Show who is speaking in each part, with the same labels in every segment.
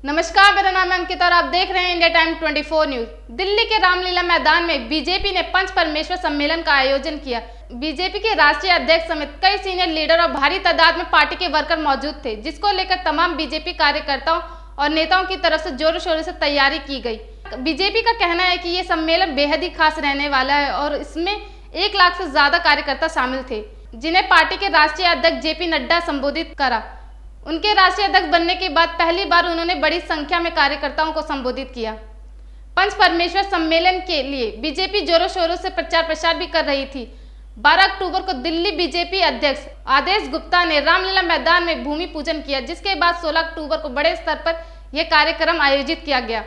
Speaker 1: नमस्कार, मेरा नाम है अंकिता और आप देख रहे हैं इंडिया टाइम 24 न्यूज। दिल्ली के रामलीला मैदान में बीजेपी ने पंच परमेश्वर सम्मेलन का आयोजन किया। बीजेपी के राष्ट्रीय अध्यक्ष समेत कई सीनियर लीडर और भारी तादाद में पार्टी के वर्कर मौजूद थे, जिसको लेकर तमाम बीजेपी कार्यकर्ताओं और नेताओं की तरफ से जोरों शोरों से तैयारी की गई। बीजेपी का कहना है कि ये सम्मेलन बेहद ही खास रहने वाला है और इसमें 1 लाख से ज्यादा कार्यकर्ता शामिल थे, जिन्हें पार्टी के राष्ट्रीय अध्यक्ष जेपी नड्डा संबोधित करा। उनके राष्ट्रीय अध्यक्ष बनने के बाद पहली बार उन्होंने बड़ी संख्या में कार्यकर्ताओं को संबोधित किया। पंच परमेश्वर सम्मेलन के लिए बीजेपी जोरों शोरों से प्रचार प्रसार भी कर रही थी। 12 अक्टूबर को दिल्ली बीजेपी अध्यक्ष आदेश गुप्ता ने रामलीला मैदान में भूमि पूजन किया, जिसके बाद 16 अक्टूबर को बड़े स्तर पर यह कार्यक्रम आयोजित किया गया,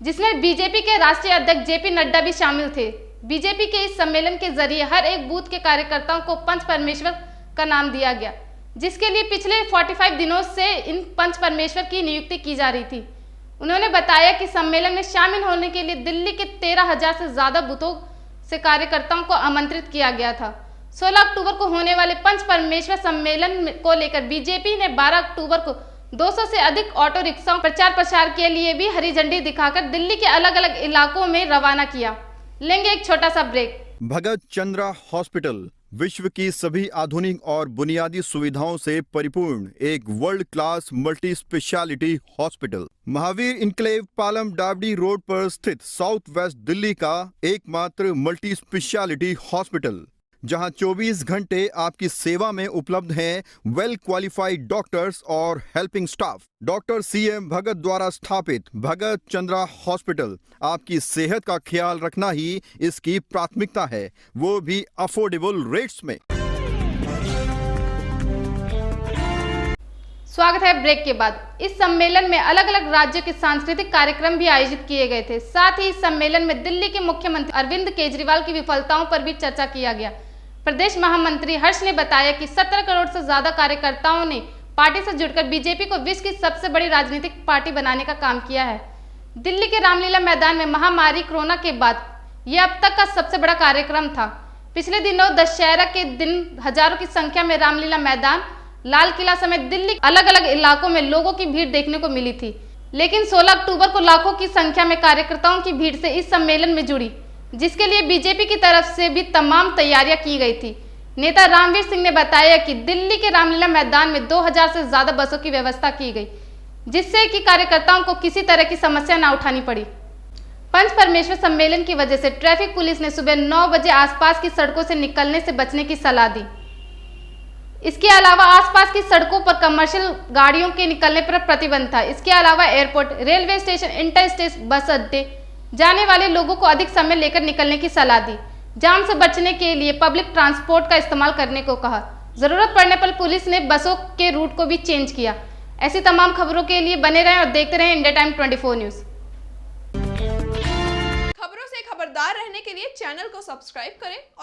Speaker 1: जिसमें बीजेपी के राष्ट्रीय अध्यक्ष जेपी नड्डा भी शामिल थे। बीजेपी के इस सम्मेलन के जरिए हर एक बूथ के कार्यकर्ताओं को पंच परमेश्वर का नाम दिया गया, जिसके लिए पिछले 45 दिनों से इन पंच परमेश्वर की नियुक्ति की जा रही थी। उन्होंने बताया कि सम्मेलन में शामिल होने के लिए दिल्ली के 13,000 से ज्यादा बूथों से कार्यकर्ताओं को आमंत्रित किया गया था। 16 अक्टूबर को होने वाले पंच परमेश्वर सम्मेलन को लेकर बीजेपी ने 12 अक्टूबर को 200 से अधिक ऑटो रिक्शाओं प्रचार प्रसार के लिए भी हरी झंडी दिखाकर दिल्ली के अलग अलग इलाकों में रवाना किया। लेंगे एक छोटा सा ब्रेक।
Speaker 2: भगत चंद्रा हॉस्पिटल विश्व की सभी आधुनिक और बुनियादी सुविधाओं से परिपूर्ण एक world class multi speciality hospital, Mahavir enclave Palam Dabri road पर स्थित साउथ वेस्ट दिल्ली का एकमात्र मल्टी स्पेशलिटी हॉस्पिटल, जहां 24 घंटे आपकी सेवा में उपलब्ध हैं वेल क्वालिफाइड डॉक्टर्स और हेल्पिंग स्टाफ। डॉक्टर CM भगत द्वारा स्थापित भगत चंद्रा हॉस्पिटल आपकी सेहत का ख्याल रखना ही इसकी प्राथमिकता है, वो भी अफोर्डेबल रेट्स में।
Speaker 1: स्वागत है ब्रेक के बाद। इस सम्मेलन में अलग अलग राज्यों के सांस्कृतिक कार्यक्रम भी आयोजित किए गए थे। साथ ही इस सम्मेलन में दिल्ली के मुख्यमंत्री अरविंद केजरीवाल की विफलताओं पर भी चर्चा किया गया। प्रदेश महामंत्री हर्ष ने बताया कि 17 करोड़ से ज्यादा कार्यकर्ताओं ने पार्टी से जुड़कर बीजेपी को विश्व की सबसे बड़ी राजनीतिक पार्टी बनाने का काम किया है। दिल्ली के रामलीला मैदान में महामारी कोरोना के बाद यह अब तक का सबसे बड़ा कार्यक्रम था। पिछले दिनों दशहरा के दिन हजारों की संख्या में रामलीला मैदान, लाल किला समेत दिल्ली अलग अलग इलाकों में लोगों की भीड़ देखने को मिली थी, लेकिन 16 अक्टूबर को लाखों की संख्या में कार्यकर्ताओं की भीड़ से इस सम्मेलन में जुड़ी, जिसके लिए बीजेपी की तरफ से भी तमाम तैयारियां की गई थी। नेता रामवीर सिंह ने बताया कि दिल्ली के रामलीला मैदान में 2000 से ज्यादा बसों की व्यवस्था की गई, जिससे कि कार्यकर्ताओं को किसी तरह की समस्या न उठानी पड़ी। पंच परमेश्वर सम्मेलन की वजह से ट्रैफिक पुलिस ने सुबह 9 बजे आसपास की सड़कों से निकलने से बचने की सलाह दी। इसके अलावा आसपास की सड़कों पर कमर्शियल गाड़ियों के निकलने पर प्रतिबंध था। इसके अलावा airport, railway station, inter state bus अड्डे जाने वाले लोगों को अधिक समय लेकर निकलने की सलाह दी। जाम से बचने के लिए पब्लिक ट्रांसपोर्ट का इस्तेमाल करने को कहा। जरूरत पड़ने पर पुलिस ने बसों के रूट को भी चेंज किया। ऐसी तमाम खबरों के लिए बने रहें और देखते रहें इंडिया टाइम 24 न्यूज।
Speaker 3: खबरों से खबरदार रहने के लिए चैनल को सब्सक्राइब करें।